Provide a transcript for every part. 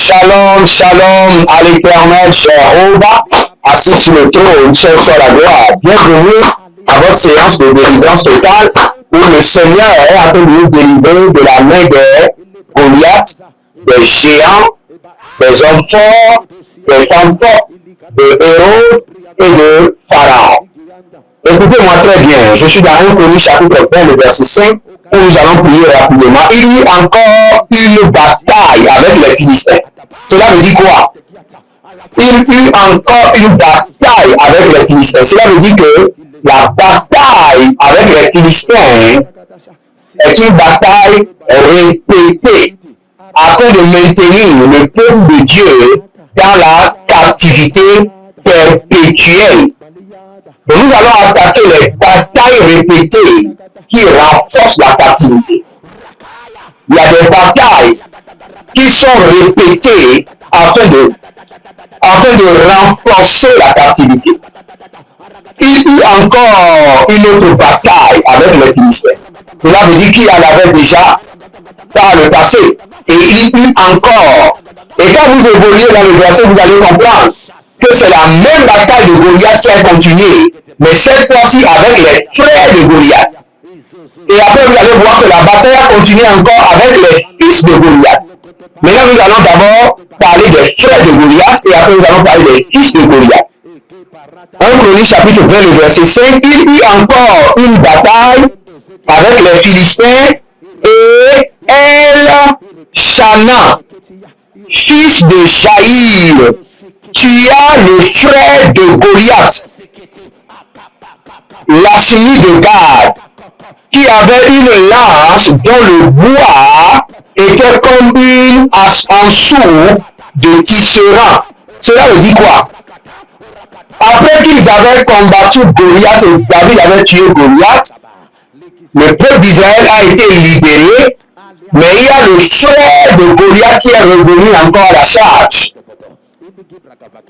Shalom, shalom à l'éternel, cher Oba, assis sur le trône, cher sur la gloire. Bienvenue à votre séance de délivrance totale où le Seigneur est en train de nous délivrer de la main des Goliath, des géants, des hommes forts, des femmes fortes, de Hérode et de Pharaon. Écoutez-moi très bien, je suis dans 1 Chroniques chapitre 20, le verset 5, où nous allons prier rapidement. Il y a encore une bataille avec les Philistins. Cela veut dire quoi? Il y a encore une bataille avec les Philistins. Cela veut dire que la bataille avec les Philistins est une bataille répétée afin de maintenir le peuple de Dieu dans la captivité perpétuelle. Donc nous allons attaquer les batailles répétées qui renforcent la captivité. Il y a des batailles qui sont répétées afin de renforcer la captivité. Il y a encore une autre bataille avec les Philistins. Cela veut dire qu'il en avait déjà par le passé. Et il y a encore. Et quand vous évoluez dans le verset, vous allez comprendre que c'est la même bataille de Goliath qui a continué, mais cette fois-ci avec les frères de Goliath. Et après, vous allez voir que la bataille a continué encore avec les fils de Goliath. Maintenant, nous allons d'abord parler des frères de Goliath et après, nous allons parler des fils de Goliath. 1 Chroniques chapitre 20, le verset 5, il y a encore une bataille avec les Philistins et El-Shana, fils de Jaïr, qui a le frère de Goliath, Lassini de Gad, qui avait une lance dont le bois était comme une anseau de tisserand. Cela veut dire quoi? Après qu'ils avaient combattu Goliath et David avait tué Goliath, le peuple d'Israël a été libéré, mais il y a le frère de Goliath qui est revenu encore à la charge.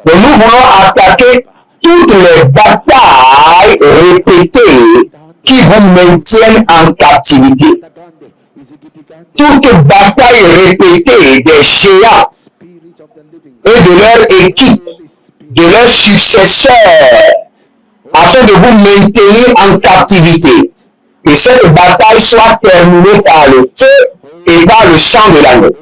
Et nous voulons attaquer toutes les batailles répétées qui vous maintiennent en captivité. Toute bataille répétée des géants et de leur équipe, de leurs successeurs, afin de vous maintenir en captivité. Que cette bataille soit terminée par le feu et par le sang de l'agneau.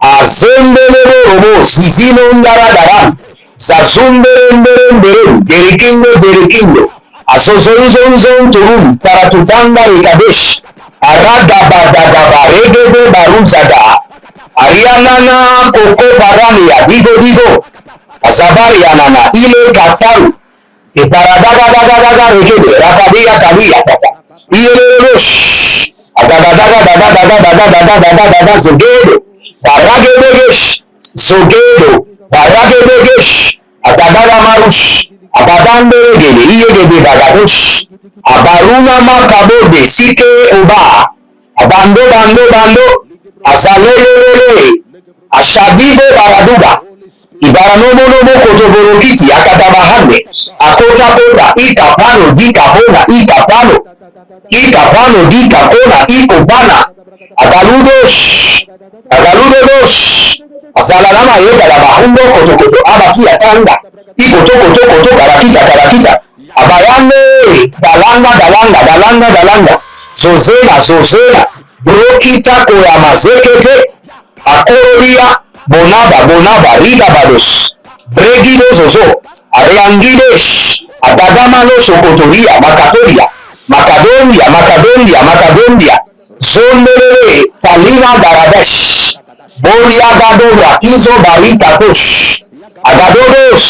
Azembelero zizino ndaradara, zazumberemberembere, derikindo, azozonzonzon turum, taratutanda ikadesh, aradabadadaba, regebe baruzada, arianana koko barania, digo, azabarianana, ile kataru, iparadadadadada regebe, rakadia kabia tata, ilerosh, adadadadadadadadadadadadadada zogedo, baragedegesh, zogedo, baragedegesh, adadadamarush, abadanderegede, iyegede bagadosh, abaruna makabode, sike oba, abando, asalelelele, ashabibo baraduba, ibaranobonobo kotoborokiti, akatabahande, akota, ikapano, dikapona, ikapano, dikapona, ikopana, agaludos, asalalama yegalabahumbo, kotokoto, abakia tanda, ikotokoto, karakita, abayande, dalanga, zozena, brokita koyama zekete, akoria, bonaba, rigabados, bregido zozo, ariangides, adadamano sokotoria, Macadonia, Zondelele, Talina Baradesh, Boria Gadora, Izo Baritatos, Agadodos,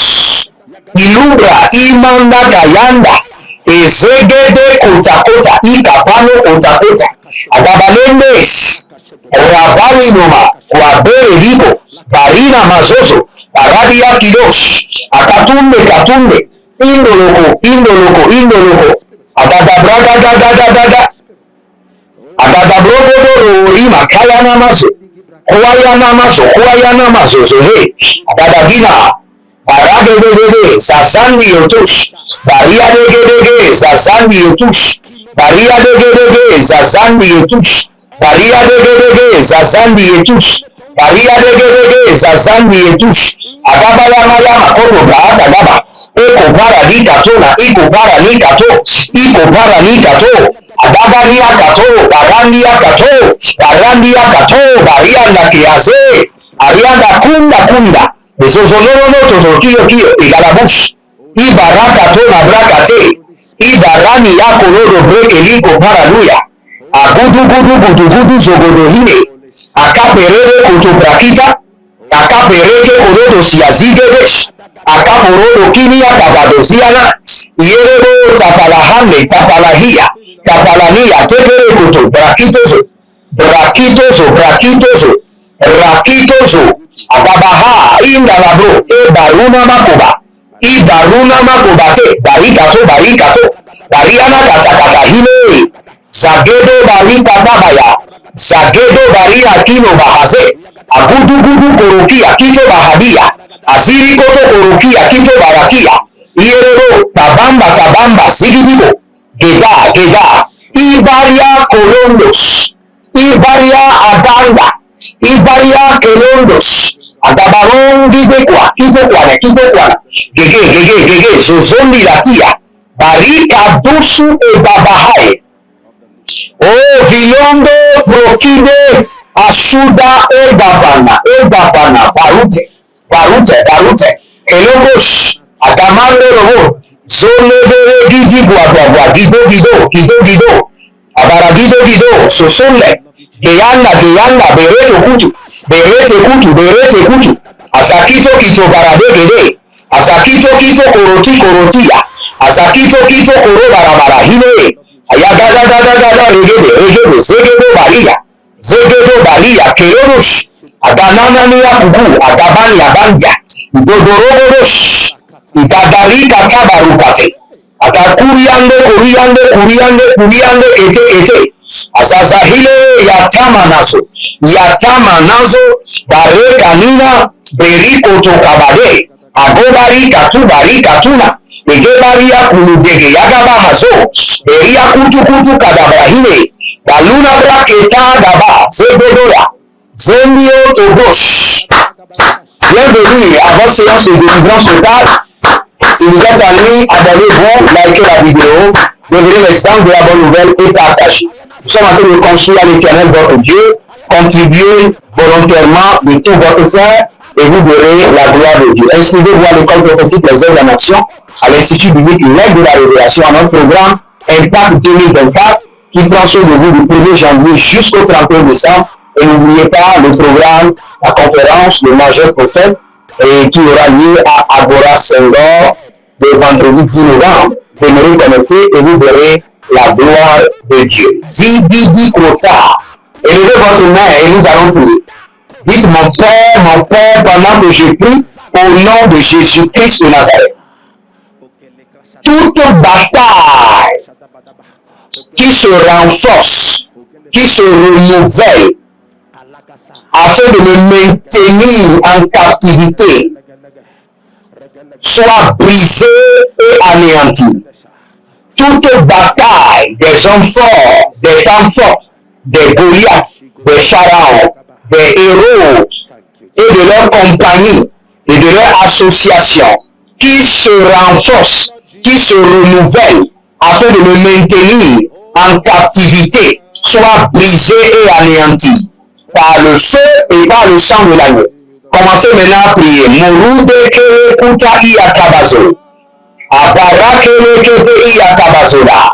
Ilubra, Imanda Kayanda, Ezegede Kotakota, Ikapano Kotakota, Agabalendes, Ravali Noma, Kwabere Libo, Barina Mazozo, Aradia Kidosh, Akatumbe, Indoloko, Adadabragagagagaga, Adadabrogodoro, Rima, Kayanamazo, Kuayanamazo, Zohe, Adadabina, Baragedege, Zazandi Yotush, Baria Degedege, Zazandi Yotush, Baria Degedege, Zazandi Yotush, Baria Degedege, Zazandi Yotush, Baria Degedege, Yazandi etush. Agaba yama koto braata gaba. Eko para ni katona, eko para ni kato, eko para ni kato. Agaba ni akato, barandi akato, barianda kiaze, arianda kunda. Zozoloro toto kio, igalabush. Ibaraka tona brakate. Ibarani yako lodo breke liko paraluya. Agudu zogodohine. Akaperere kutubrakita. Akapereke korodo siazigedesh. Akaporodo kinia kabadosiana. Yerero tapalahane, tapalahia. Tapalania tekere kutu. Rakitozo. Agabaha indalabro. Baruna makoba. Ibaruna makobate. Barikato. Bariana katakata hile. Zagedo barikatabaya. Zagedo barina kino bahaze. Agudu korokia kito bahadia. Asiri koto korokia kito barakia. Ierero tabamba zigidigo. Geda. Ibaria kolondos. Ibaria abanda. Ibaria kelondos. Agabaron gidekwa. Kitokwana. Gege. Zozondi latia. Barika dusu e babahae. O vilondo prokide asuda e babana. Barute. Kelongos. Agamando robo. Zole de gidi guagua. Gido. Abara gido. Sosole. Geyanda. Berete kutu. Asakito kito baradegede. Asakito korotia. Asakito koro barabara hine. Ayagadagada regede. Zegedo balia. Kerosh. Aganana ni akugu. Agabani abanja. Idodorogodosh. Idadarika kabarukate. Akakuriande ete. Asasahile yatama nazo bareka nina beriko tokabade. Agobari katuna. Egebaria kuludege yagaba hazo. Beria kutu kadabrahime. Baluna braketa gaba. Zebedoya. Zemio Togos. Bienvenue à votre séance de délivrance totale. Si vous êtes en ligne, abonnez-vous, likez la vidéo, devenez les sens de la bonne nouvelle et partagez. Nous sommes en train de construire à l'Éternel votre Dieu. Contribuez volontairement de tout votre cœur et vous verrez la gloire de Dieu. Inscrivez-vous à l'école prophétique Les œuvres de la nation, à l'Institut biblique L'aide de la révélation, à notre programme Impact 2024 qui prend soin de vous du 1er janvier jusqu'au 31 décembre. Et n'oubliez pas le programme, la conférence, le majeur prophète, et qui aura lieu à Agora Senghor le vendredi 10 novembre. Demeurez connectés et vous verrez la gloire de Dieu. Zididi Kota. Élevez votre main et nous allons prier. Dites mon Père, pendant que je prie au nom de Jésus-Christ de Nazareth. Toute bataille qui se renforce, qui se renouvelle, afin de me maintenir en captivité, soit brisée et anéantie. Toute bataille des hommes forts, des femmes fortes, des Goliaths, des pharaons, des héros et de leurs compagnies et de leurs associations qui se renforcent, qui se renouvellent afin de me maintenir en captivité, soit brisée et anéantie par le feu et par le sang de l'agneau. Commencez maintenant à prier. Mouroude kere kuta iyakabazo. Abarakele kete iyakabazoda.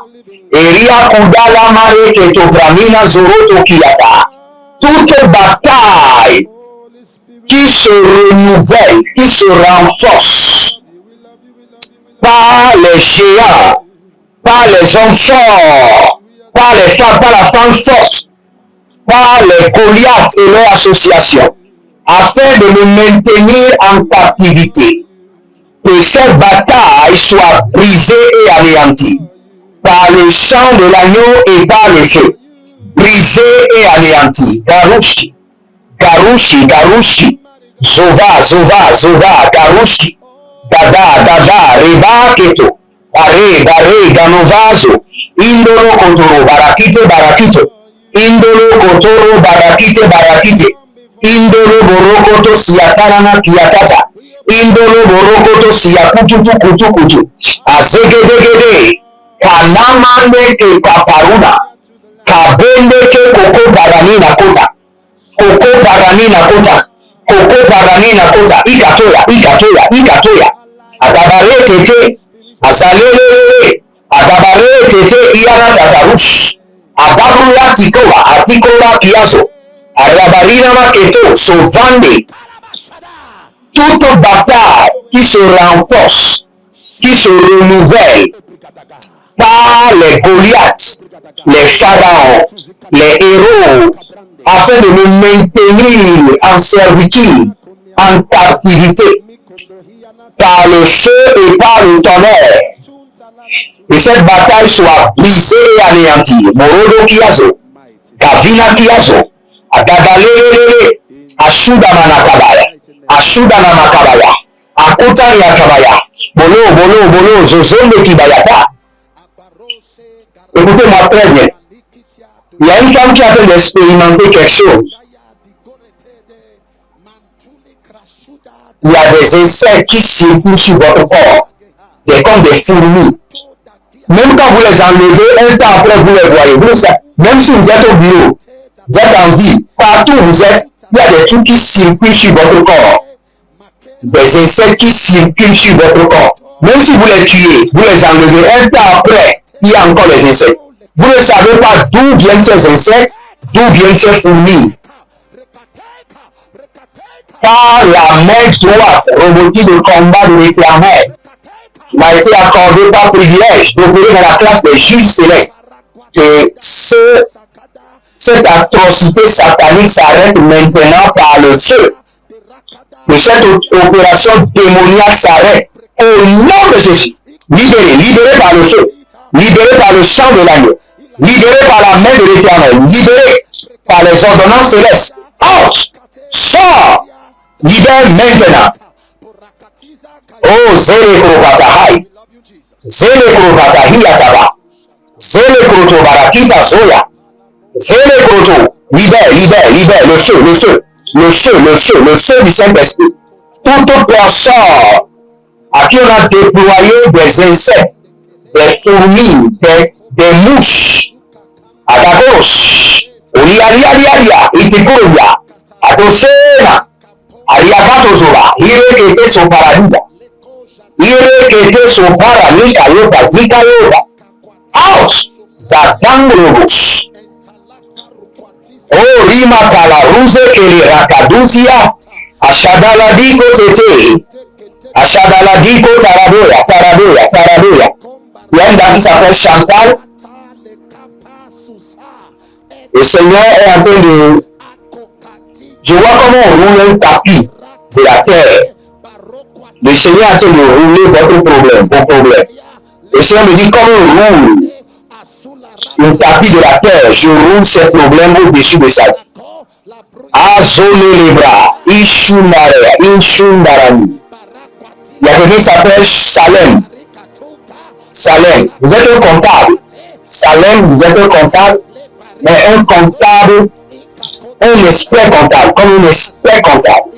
Eria kudala mare keto bramina zoroto kiyata. Toute bataille qui se renouvelle, qui se renforce par les géants, par les hommes forts, par les femmes, par la femme forte, par les Goliaths et leurs associations, afin de me maintenir en captivité. Que cette bataille soit brisée et anéantie par le sang de l'agneau et par le feu. Brisée et anéantie. Garouchi, Zova, Garouchi, Dada, Reba, Keto, Bare, Ganovazo, Indolo, Kotoro, Barakite, Indolo, Kotoro, Barakite, Indolo borokoto siyatarana kiyatata. Indolo borokoto siyakututu kutu kutu. Azegedegede. Kanamande ke paparuna. Kabende ke koko barani na kota. Koko barani na kota. Koko barani na kota. Ikatoya, ikatoya, ikatoya. Adabare tete. Azalelele. Adabare tete iyana tatarush. Adabuya tikoba, atikoba kiaso. Arabarina maketo, sauvande. Toute bataille qui se renforce, qui se renouvelle par les Goliaths, les pharaons, les héros, afin de nous maintenir en servitude, en captivité, par le feu et par le tonnerre. Que cette bataille soit brisée et anéantie. Morodo kiaso, Kavina kiaso, Adadalelele, Ashuda manakabaya, Ashuda namakabaya, Akutani akabaya, Bolo, bolo, bolo, Zozonde kibayata. Écoutez-moi très bien. Il y a une femme qui a fait d'expérimenter quelque chose. Il y a des insectes qui circulent sur votre corps, comme des fourmis. Même quand vous les enlevez, un temps après, vous les voyez. Même si vous êtes au bureau, vous êtes en vie, partout où vous êtes, il y a des trucs qui circulent sur votre corps. Des insectes qui circulent sur votre corps. Même si vous les tuez, vous les enlevez, un temps après, il y a encore des insectes. Vous ne savez pas d'où viennent ces insectes, d'où viennent ces fourmis. Par la main droite, revêtue de combat de l'Éternel, m'a été accordé par privilège d'opérer dans la classe des juges célestes. Que cette atrocité satanique s'arrête maintenant par le feu. Que cette opération démoniaque s'arrête au nom de Jésus. Libéré, libéré par le feu, libéré par le sang de l'agneau, libéré par la main de l'Éternel, libéré par les ordonnances célestes. Out! Sors! Libère maintenant. Oh, Zélekro Batahai, Zélekro Batahiyataba, Zélekro Barakita Zoya, Zélekro, libère, libère, libère, le feu, le feu, le feu, le feu, le feu du Saint-Esprit. Toute personne à qui on a déployé des insectes, des fourmis, des mouches, Adagos, Olialialialia, Itikuria, Adosena, Ariakatozoba, Irekete son paradisa. Irekete son paradisa, Yoga, Zika Yoga. Out! Zatangrobos. Oh, Rima Kalaruze, Kele Rakaduzia, Ashadaladiko Tete, Ashadaladiko Taradoya, Taradoya, Taradoya. Il y a une dame qui s'appelle Chantal. Le Seigneur est en train de... Je vois comment on roule un tapis de la terre. Le Seigneur est en train de rouler votre problème, vos problèmes. Le Seigneur me dit comment on roule un tapis de la terre. Je roule ces problèmes au-dessus de ça. Azole les bras. Ishundarea, Ishundarani. Il y a quelqu'un qui s'appelle Salem. Salem, vous êtes un comptable. Salem, vous êtes un comptable. Mais un comptable, un expert comptable, comme un expert comptable.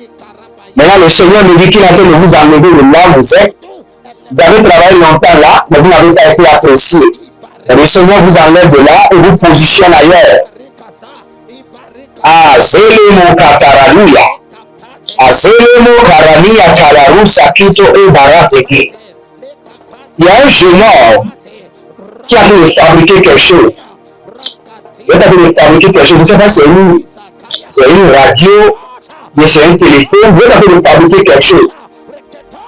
Maintenant, le Seigneur me dit qu'il est en train de vous enlever de là où vous êtes. Vous avez travaillé longtemps là, mais vous n'avez pas été apprécié. Et le Seigneur vous enlève de là et vous positionne ailleurs. Ah, Zélemo Kataraluya. Ah, Zélemo Karania Kalarusa Kito et Barateke. Il y a un jeune homme qui a pu fabriquer quelque chose. Il a pu fabriquer quelque chose. Je ne sais pas si c'est une radio, mais c'est un téléphone. Il a pu fabriquer quelque chose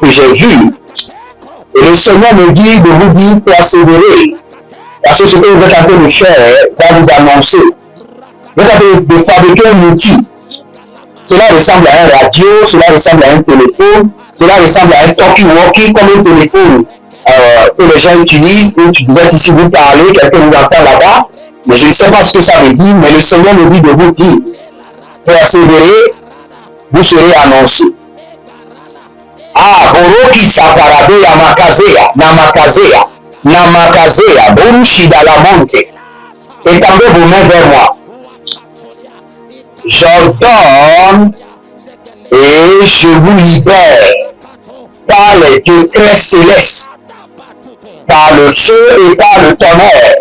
que j'ai vu. Et le Seigneur me dit de vous dire persévérer. Parce que ce que vous êtes en train de faire va vous annoncer. Vous êtes en train de fabriquer un outil. Cela ressemble à un radio, cela ressemble à un téléphone, cela ressemble à un talkie-walkie comme un téléphone que les gens utilisent. Vous êtes ici, vous parlez, quelqu'un vous entend là-bas. Mais je ne sais pas ce que ça veut dire, mais le Seigneur me dit de vous dire, persévérer, vous serez annoncé. Ah, Boroki Saparade Yamakazea, Namakazea, Namakazea, Borushi Dalamonte. Étendez vos mains vers moi. j'ordonne et je vous libère par les décrets célestes, par le feu et par le tonnerre,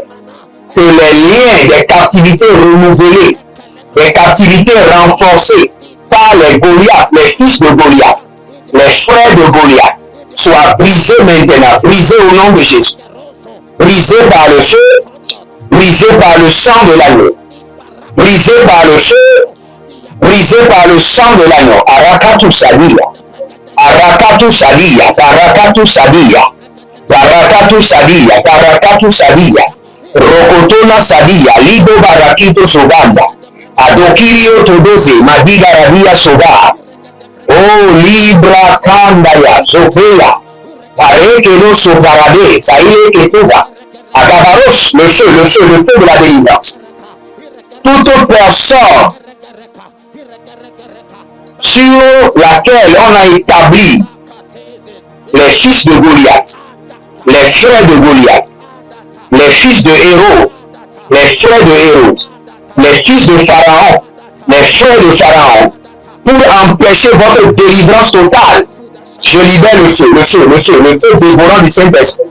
que les liens des captivités renouvelées, des captivités renforcées par les Goliaths, les fils de Goliath, les frères de Goliath, soient brisés maintenant, brisés au nom de Jésus, brisés par le feu, brisés par le sang de l'agneau, brisés par le feu, brisés par le sang de l'agneau. Arakatu Sadia, Arakatu Sadia, Barakatu Sadia, Barakatu Sadia, Barakatu Sadia, Rokotona Sadia, Lido Barakito Sobanda, Adokirio Todoze, Madiga Rabia Soba, Oh Libra Kandaya, Zobela, Parekelo Sobarade, Saïle Ketuba, Agabaros, le feu de la délivrance. Toute personne sur laquelle on a établi les fils de Goliath, les frères de Goliath, les fils de Hérode, les frères de Hérode, les fils de Pharaon, les frères de Pharaon, pour empêcher votre délivrance totale. Je libère le feu dévorant du Saint-Esprit.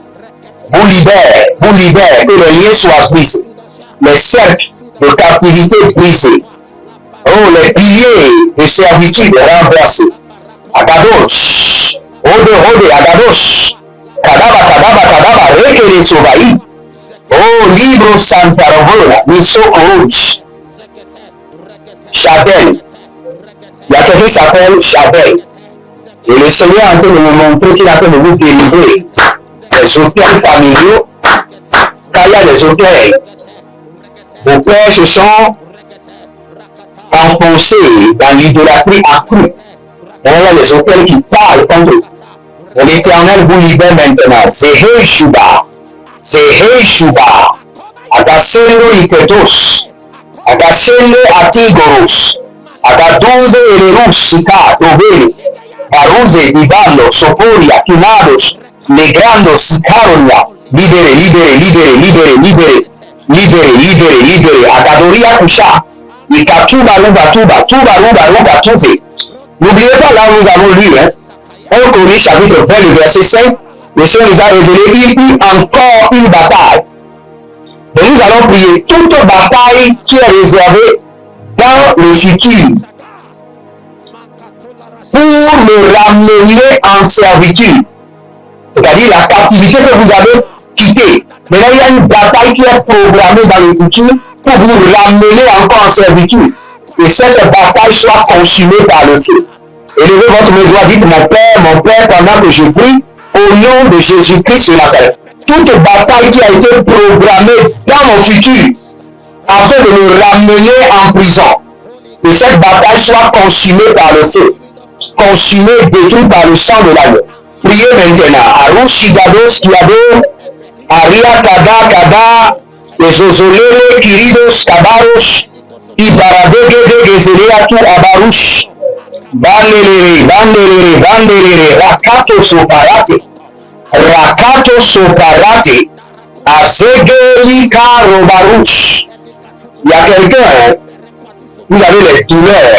Vous libère, que les liens soient brisés, les cercles de captivité brisés, oh, les piliers de servitude renversés. Agados, Ode, Agados, Kadaba, Rekele Sobaï, oh, Libro Santarovola, Misoko, Chadel. Il y a quelqu'un qui s'appelle Chadel. Et le Seigneur est en train de me montrer qu'il est en train de vous délivrer des hôtels familiaux. Car il y a des hôtels, vos pères se sont enfoncés dans l'idolâtrie accrue. Il y a des hôtels qui parlent contre vous. L'Éternel vous libère maintenant. C'est Shuba, Agasendo Iketos, Agasendo Atigoros, Agadoze Elerus, Sika, Tobele, Baruze, Divando, Soporia, Tunados, Legrando, Sicaronia, libéré, Agadoria Kusha, Ikatuba, Tuba, Tuve. N'oubliez pas là où nous avons lu, hein. On connaît chapitre 20, le verset 5, le Seigneur nous a révélé, il y a encore une bataille. Donc nous allons prier toute bataille qui est réservée dans le futur pour le ramener en servitude. C'est-à-dire la captivité que vous avez quittée. Maintenant, il y a une bataille qui est programmée dans le futur pour vous ramener encore en servitude. Et cette bataille soit consumée par le feu. Élevez votre main droite, dites mon Père, pendant que je prie, au nom de Jésus-Christ de Nazareth. Toute bataille qui a été programmée dans mon futur, afin de me ramener en prison, que cette bataille soit consumée par le feu, consumée, détruite par le sang de l'agneau. Priez maintenant. Arushi Gados Kiado, Aria Kada, Ezozolele Kiridos Kabaros, Ibaradege Gezereatu Abarush, Bandelere, Rakato Soparate, Azegelika Robarush. Il y a quelqu'un, vous avez les douleurs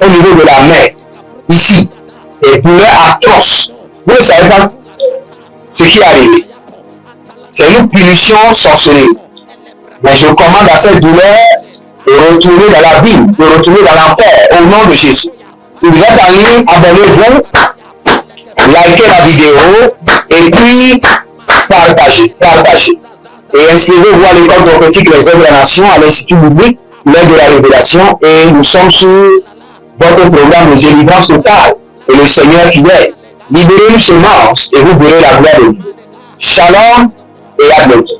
au niveau de la main, ici, des douleurs atroces. Vous ne savez pas ce qui est arrivé. C'est une punition sorcellerie. Mais je commande à cette douleur de retourner dans la vie, de retourner dans l'enfer, au nom de Jésus. Si vous êtes en ligne, abonnez-vous, likez la vidéo, et puis partagez. Et inscrivez-vous à l'école prophétique Les Hommes de la Nation, à l'Institut biblique, l'aide de la révélation, et nous sommes sur votre programme de délivrance totale, et le Seigneur fidèle. Libérez une semence, et vous verrez la gloire de Dieu. Shalom, et à bientôt.